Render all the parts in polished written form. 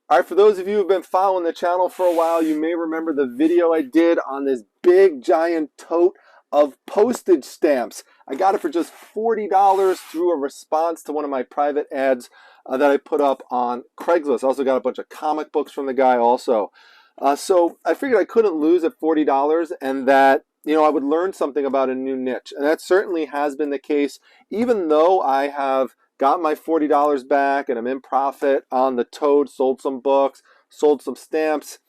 All right, for those of you who've been following the channel for a while, you may remember the video I did on this big giant tote of postage stamps. I got it for just $40 through a response to one of my private ads that I put up on Craigslist. I also got a bunch of comic books from the guy also. So I figured I couldn't lose at $40 and that I would learn something about a new niche. And that certainly has been the case, even though I have got my $40 back and I'm in profit on the tote, sold some books, sold some stamps.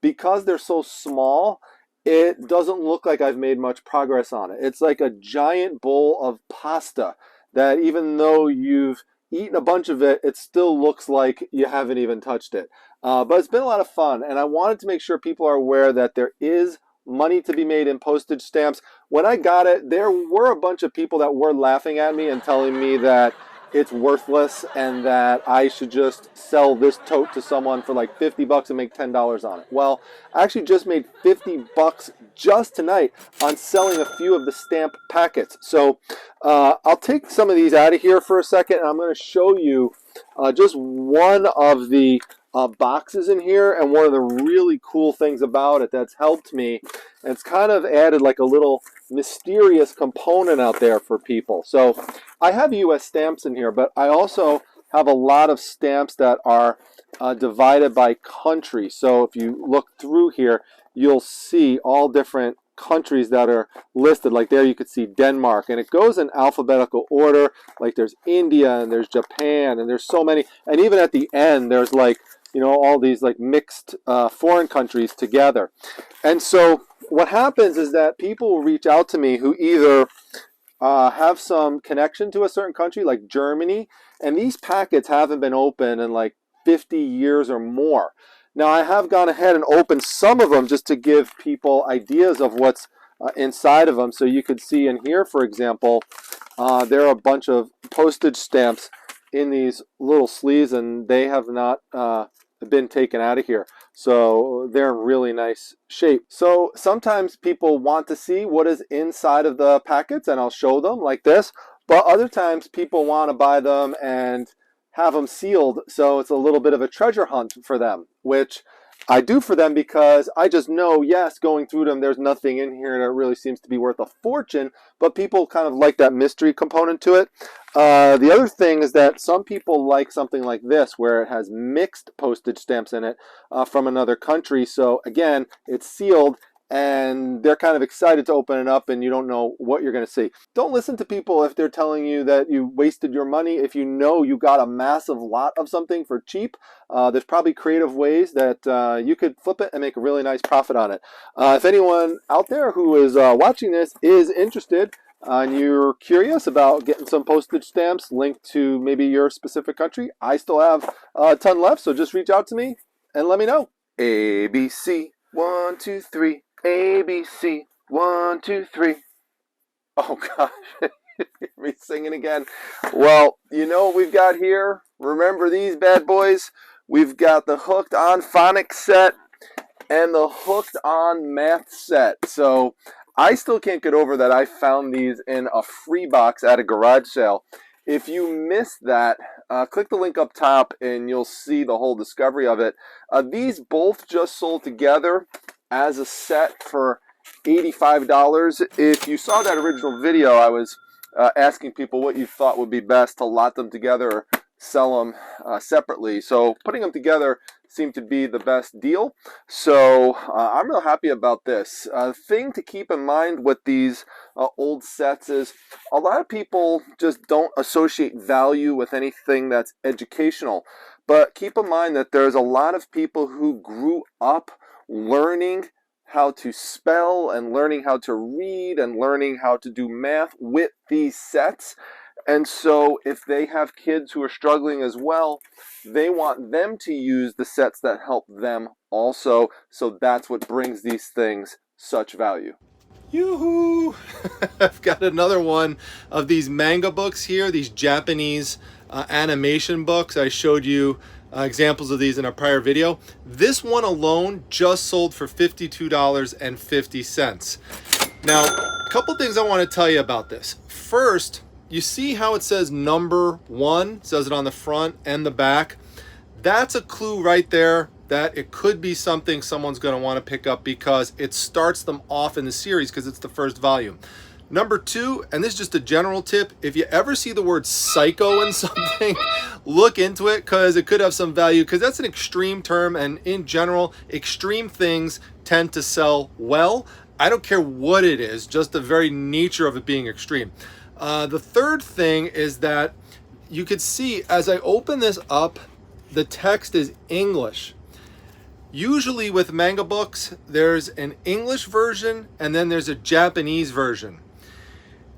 Because they're so small, it doesn't look like I've made much progress on it. It's like a giant bowl of pasta that even though you've eaten a bunch of it, it still looks like you haven't even touched it. But it's been a lot of fun, and I wanted to make sure people are aware that there is money to be made in postage stamps. When I got it, there were a bunch of people that were laughing at me and telling me that it's worthless and that I should just sell this tote to someone for like 50 bucks and make $10 on it. Well, I actually just made 50 bucks just tonight on selling a few of the stamp packets. So I'll take some of these out of here for a second, and I'm going to show you just one of the boxes in here, and one of the really cool things about it that's helped me, and it's kind of added like a little mysterious component out there for people. So I have US stamps in here, but I also have a lot of stamps that are divided by country. So if you look through here, you'll see all different countries that are listed. Like there you could see Denmark, and it goes in alphabetical order. Like there's India and there's Japan, and there's so many, and even at the end there's like all these like mixed foreign countries together. And so what happens is that people will reach out to me who either have some connection to a certain country like Germany, and these packets haven't been open in like 50 years or more. Now I have gone ahead and opened some of them just to give people ideas of what's inside of them. So you could see in here, for example, there are a bunch of postage stamps in these little sleeves, and they have not been taken out of here. So they're in really nice shape. So sometimes people want to see what is inside of the packets, and I'll show them like this. But other times people want to buy them and have them sealed, so it's a little bit of a treasure hunt for them, which I do for them because I just know, yes, going through them, there's nothing in here that really seems to be worth a fortune, but people kind of like that mystery component to it. The other thing is that some people like something like this, where it has mixed postage stamps in it from another country. So again, it's sealed, and they're kind of excited to open it up, and you don't know what you're going to see. Don't listen to people if they're telling you that you wasted your money. If you know you got a massive lot of something for cheap, there's probably creative ways that you could flip it and make a really nice profit on it. If anyone out there who is watching this is interested, and you're curious about getting some postage stamps linked to maybe your specific country, I still have a ton left, so just reach out to me and let me know. ABC 1 2 3. ABC 1 2 3. Oh gosh, me singing again. Well, you know what we've got here? Remember these bad boys? We've got the Hooked on Phonics set and the Hooked on Math set. So I still can't get over that I found these in a free box at a garage sale. If you missed that, click the link up top and you'll see the whole discovery of it. These both just sold together as a set for $85. If you saw that original video, I was asking people what you thought would be best to lot them together or sell them separately. So putting them together seemed to be the best deal. So I'm real happy about this. Thing to keep in mind with these old sets is a lot of people just don't associate value with anything that's educational. But keep in mind that there's a lot of people who grew up learning how to spell and learning how to read and learning how to do math with these sets. And so if they have kids who are struggling as well, they want them to use the sets that help them also. So that's what brings these things such value. Yoo-hoo! I've got another one of these manga books here, these Japanese animation books. I showed you examples of these in a prior video. This one alone just sold for $52.50. Now, a couple things I want to tell you about this. First, you see how it says number 1, it says it on the front and the back. That's a clue right there that it could be something someone's going to want to pick up because it starts them off in the series because it's the first volume. Number two, and this is just a general tip, if you ever see the word psycho in something, look into it because it could have some value, because that's an extreme term, and in general, extreme things tend to sell well. I don't care what it is, just the very nature of it being extreme. The third thing is that you could see as I open this up, the text is English. Usually with manga books, there's an English version and then there's a Japanese version.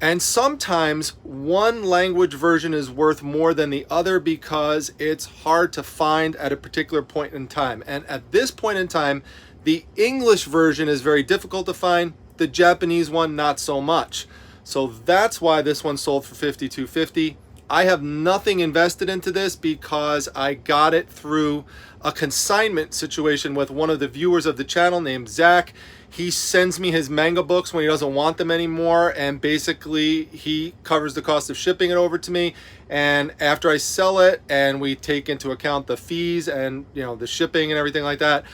And sometimes one language version is worth more than the other because it's hard to find at a particular point in time. And at this point in time, the English version is very difficult to find, the Japanese one not so much. So that's why this one sold for $52.50. I have nothing invested into this because I got it through a consignment situation with one of the viewers of the channel named Zach. He sends me his manga books when he doesn't want them anymore, and basically he covers the cost of shipping it over to me. And after I sell it and we take into account the fees and the shipping and everything like that,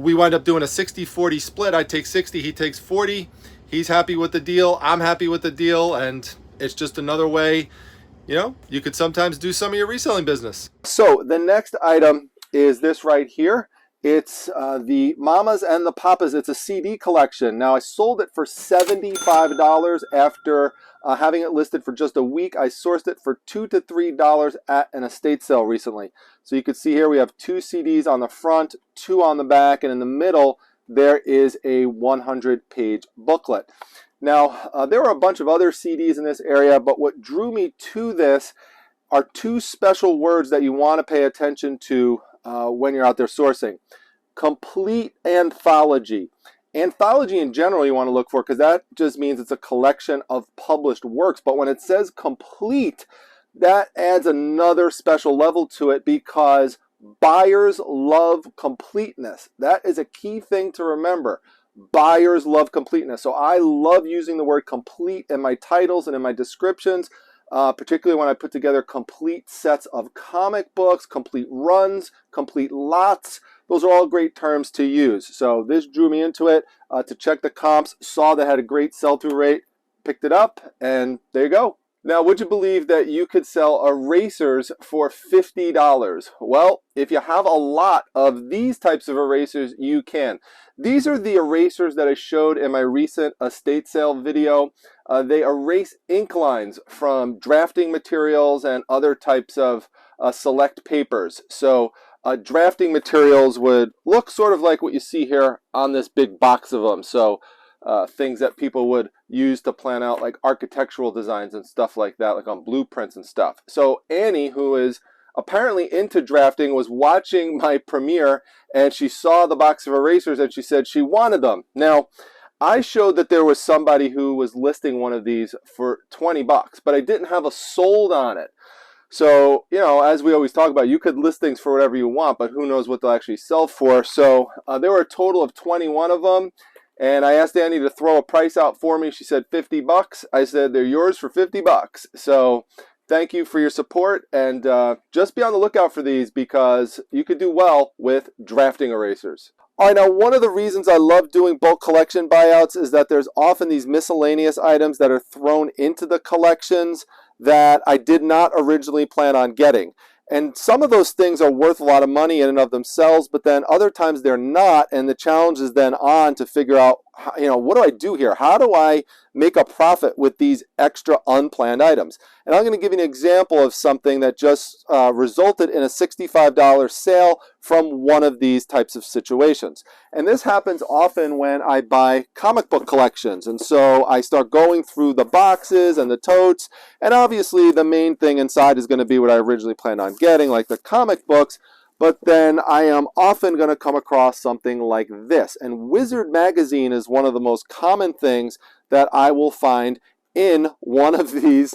we wind up doing a 60-40 split. I take 60, he takes 40. He's happy with the deal, I'm happy with the deal, and it's just another way you could sometimes do some of your reselling business. So the next item is this right here. It's the Mamas and the Papas. It's a CD collection. Now I sold it for $75 after having it listed for just a week. I sourced it for $2 to $3 at an estate sale recently. So you can see here we have 2 CDs on the front, 2 on the back, and in the middle there is a 100-page booklet. Now, there were a bunch of other CDs in this area, but what drew me to this are 2 special words that you want to pay attention to when you're out there sourcing. Complete anthology. Anthology in general you want to look for because that just means it's a collection of published works. But when it says complete, that adds another special level to it because buyers love completeness. That is a key thing to remember. Buyers love completeness. So I love using the word complete in my titles and in my descriptions, particularly when I put together complete sets of comic books, complete runs, complete lots. Those are all great terms to use. So this drew me into it to check the comps, saw that had a great sell-through rate, picked it up, and there you go. Now, would you believe that you could sell erasers for $50? Well, if you have a lot of these types of erasers, you can. These are the erasers that I showed in my recent estate sale video. They erase ink lines from drafting materials and other types of select papers. So drafting materials would look sort of like what you see here on this big box of them. So things that people would use to plan out like architectural designs and stuff like that, like on blueprints and stuff. So Annie, who is apparently into drafting, was watching my premiere and she saw the box of erasers and she said she wanted them. Now, I showed that there was somebody who was listing one of these for 20 bucks, but I didn't have a sold on it. So, as we always talk about, you could list things for whatever you want, but who knows what they'll actually sell for. So there were a total of 21 of them. And I asked Annie to throw a price out for me. She said 50 bucks. I said, they're yours for 50 bucks. So thank you for your support. And just be on the lookout for these because you could do well with drafting erasers. All right, now one of the reasons I love doing bulk collection buyouts is that there's often these miscellaneous items that are thrown into the collections that I did not originally plan on getting. And some of those things are worth a lot of money in and of themselves, but then other times they're not, and the challenge is then on to figure out, what do I do here? How do I make a profit with these extra unplanned items? And I'm going to give you an example of something that just resulted in a $65 sale from one of these types of situations. And this happens often when I buy comic book collections. And so I start going through the boxes and the totes, and obviously the main thing inside is going to be what I originally planned on getting, like the comic books. But then I am often going to come across something like this. And Wizard magazine is one of the most common things that I will find in one of these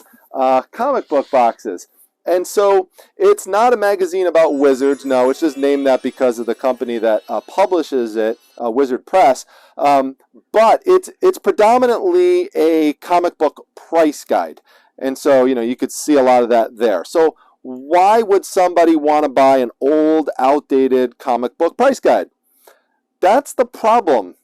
comic book boxes. And so it's not a magazine about wizards. No, it's just named that because of the company that publishes it, Wizard Press. But it's predominantly a comic book price guide. And so, you could see a lot of that there. So why would somebody want to buy an old, outdated comic book price guide? That's the problem.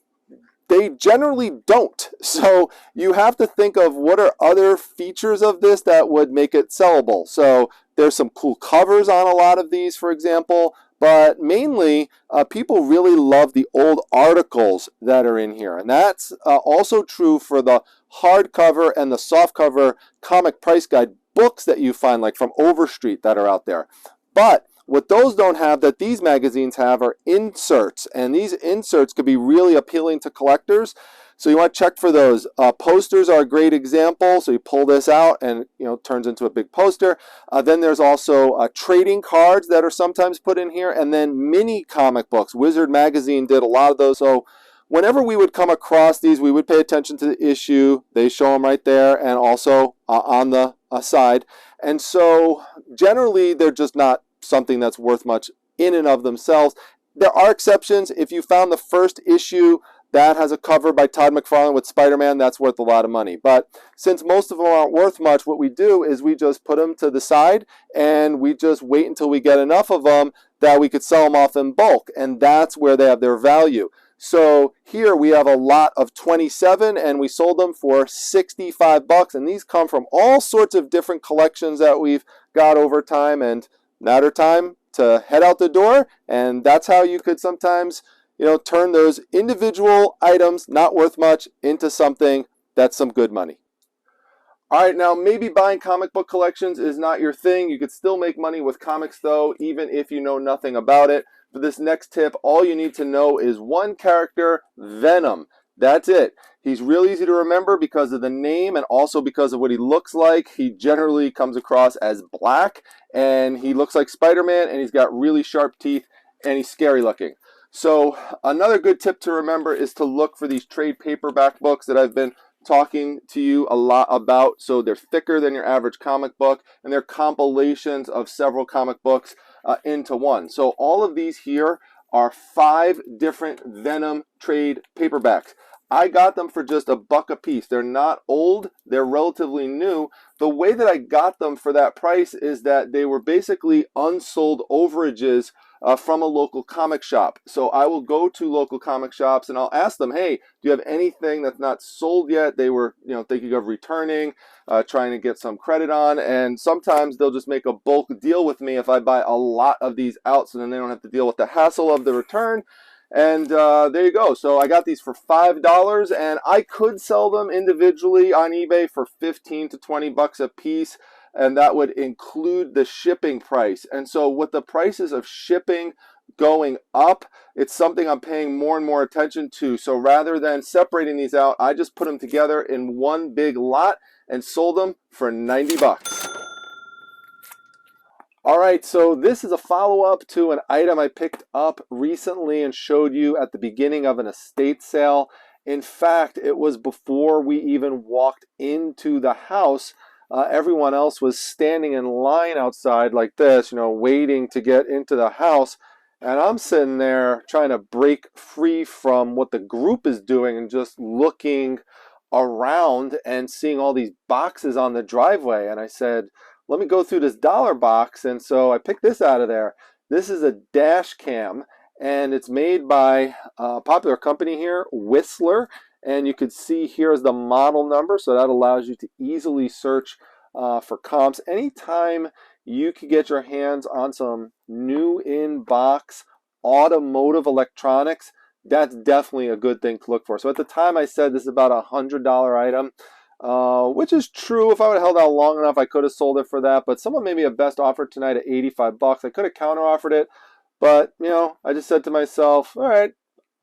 They generally don't. So you have to think of what are other features of this that would make it sellable. So there's some cool covers on a lot of these, for example, but mainly people really love the old articles that are in here. And that's also true for the hardcover and the softcover comic price guide books that you find, like from Overstreet, that are out there. But what those don't have that these magazines have are inserts, and these inserts could be really appealing to collectors. So you want to check for those. Posters are a great example. So you pull this out and it turns into a big poster. Then there's also trading cards that are sometimes put in here, and then mini comic books. Wizard Magazine did a lot of those. So whenever we would come across these, we would pay attention to the issue. They show them right there, and also on the side. And so generally they're just not something that's worth much in and of themselves. There are exceptions. If you found the first issue that has a cover by Todd McFarlane with Spider-Man, that's worth a lot of money. But since most of them aren't worth much, what we do is we just put them to the side and we just wait until we get enough of them that we could sell them off in bulk, and that's where they have their value. So here we have a lot of 27 and we sold them for 65 bucks, and these come from all sorts of different collections that we've got over time, and now it's time to head out the door, and that's how you could sometimes, turn those individual items not worth much into something that's some good money. All right, now maybe buying comic book collections is not your thing. You could still make money with comics though, even if you know nothing about it. For this next tip, all you need to know is one character, Venom. That's it. He's real easy to remember because of the name and also because of what he looks like. He generally comes across as black, and he looks like Spider-Man, and he's got really sharp teeth, and he's scary looking. So another good tip to remember is to look for these trade paperback books that I've been talking to you a lot about. So they're thicker than your average comic book, and they're compilations of several comic books into one. So all of these here are 5 different Venom trade paperbacks. I got them for just $1 a piece. They're not old, they're relatively new. The way that I got them for that price is that they were basically unsold overages from a local comic shop. So I will go to local comic shops and I'll ask them, hey, do you have anything that's not sold yet? They were, thinking of returning, trying to get some credit on, and sometimes they'll just make a bulk deal with me if I buy a lot of these out, so then they don't have to deal with the hassle of the return. And there you go. So I got these for $5, and I could sell them individually on eBay for 15 to 20 bucks a piece, and that would include the shipping price. And so with the prices of shipping going up, it's something I'm paying more and more attention to. So rather than separating these out, I just put them together in one big lot and sold them for 90 bucks. All right, so this is a follow-up to an item I picked up recently and showed you at the beginning of an estate sale. In fact, it was before we even walked into the house. Everyone else was standing in line outside like this, waiting to get into the house. And I'm sitting there trying to break free from what the group is doing and just looking around and seeing all these boxes on the driveway. And I said, let me go through this dollar box. And so I picked this out of there. This is a dash cam, and it's made by a popular company here, Whistler. And you could see here is the model number, so that allows you to easily search for comps. Anytime you could get your hands on some new in-box automotive electronics, that's definitely a good thing to look for. So at the time I said this is about a $100 item. Which is true. If I would have held out long enough, I could have sold it for that. But someone made me a best offer tonight at 85 bucks. I could have counter offered it, but I just said to myself, all right,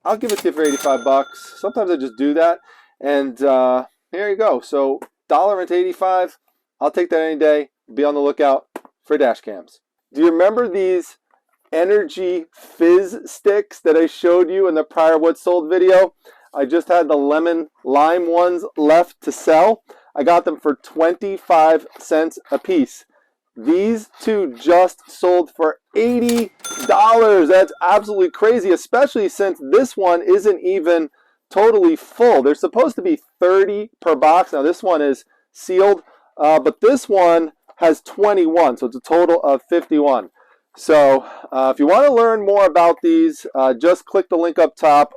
I'll give it to you for 85 bucks. Sometimes I just do that, and here you go. So $1 into 85, I'll take that any day. Be on the lookout for dash cams. Do you remember these energy fizz sticks that I showed you in the prior what sold video? I just had the lemon lime ones left to sell. I got them for 25 cents a piece. These two just sold for $80. That's absolutely crazy, especially since this one isn't even totally full. There's supposed to be 30 per box. Now this one is sealed, but this one has 21, so it's a total of 51. So if you want to learn more about these, just click the link up top.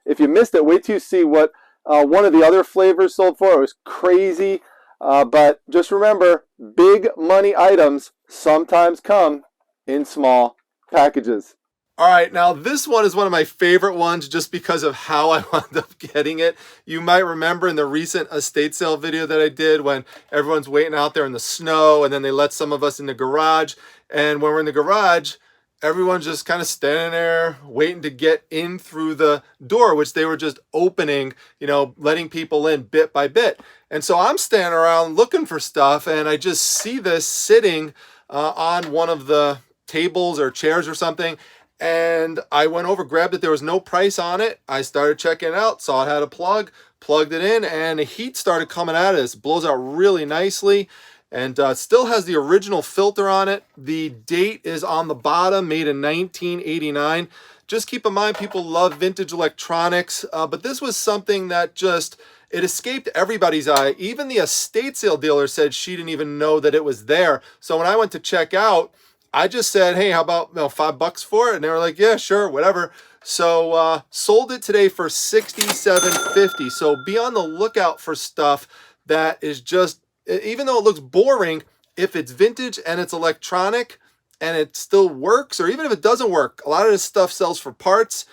If you missed it, wait till you see what one of the other flavors sold for. It was crazy. But just remember, big money items sometimes come in small packages. All right, now this one is one of my favorite ones just because of how I wound up getting it. You might remember in the recent estate sale video that I did when everyone's waiting out there in the snow and then they let some of us in the garage. And when we're in the garage, everyone's just kind of standing there waiting to get in through the door, which they were just opening, you know, letting people in bit by bit. And so I'm standing around looking for stuff and I just see this sitting on one of the tables or chairs or something. And I went over, grabbed it. There was no price on it. I started checking it out, saw it had a plug, plugged it in, and the heat started coming out of this. It blows out really nicely, and still has the original filter on it. The date is on the bottom, made in 1989. Just keep in mind, people love vintage electronics, but this was something that just, it escaped everybody's eye. Even the estate sale dealer said she didn't even know that it was there. So when I went to check out, I just said, hey, how about $5 for it? And they were like, yeah, sure, whatever. So sold it today for $67.50. So be on the lookout for stuff that is just, even though it looks boring, if it's vintage and it's electronic and it still works, or even if it doesn't work, a lot of this stuff sells for parts.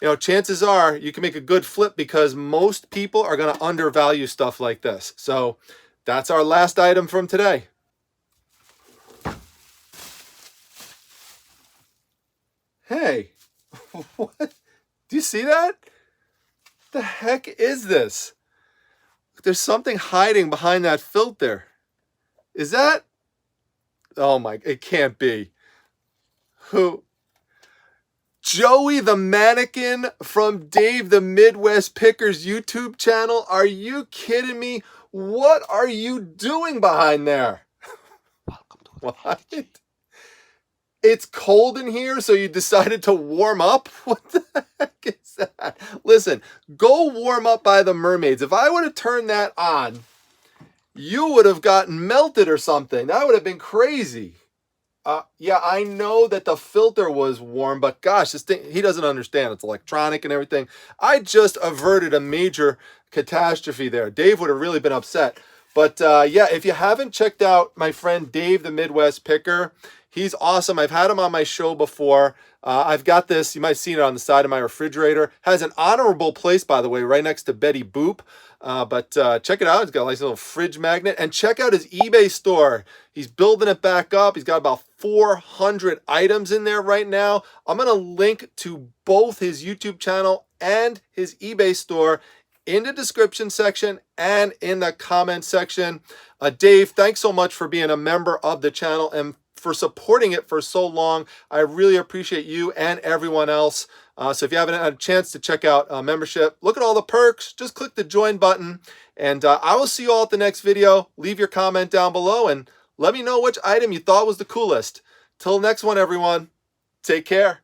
You know, chances are you can make a good flip because most people are going to undervalue stuff like this. So that's our last item from today. Hey, what? Do you see that? What the heck is this? There's something hiding behind that filter. Is that? Oh my, it can't be. Who? Joey the mannequin from Dave the Midwest Picker's YouTube channel? Are you kidding me? What are you doing behind there? Welcome to what? It's cold in here, so you decided to warm up? What the heck is that? Listen, go warm up by the mermaids. If I would have turned that on, you would have gotten melted or something. That would have been crazy. Yeah, I know that the filter was warm, but gosh, this thing, he doesn't understand. It's electronic and everything. I just averted a major catastrophe there. Dave would have really been upset. But yeah, if you haven't checked out my friend Dave the Midwest Picker, he's awesome. I've had him on my show before. I've got this. You might have seen it on the side of my refrigerator. Has an honorable place, by the way, right next to Betty Boop. But check it out. He's got a nice little fridge magnet. And check out his eBay store. He's building it back up. He's got about 400 items in there right now. I'm going to link to both his YouTube channel and his eBay store in the description section and in the comment section. Dave, thanks so much for being a member of the channel and for supporting it for so long. I really appreciate you and everyone else. So if you haven't had a chance to check out membership, look at all the perks, just click the join button. And I will see you all at the next video. Leave your comment down below and let me know which item you thought was the coolest. Till next one, everyone, take care.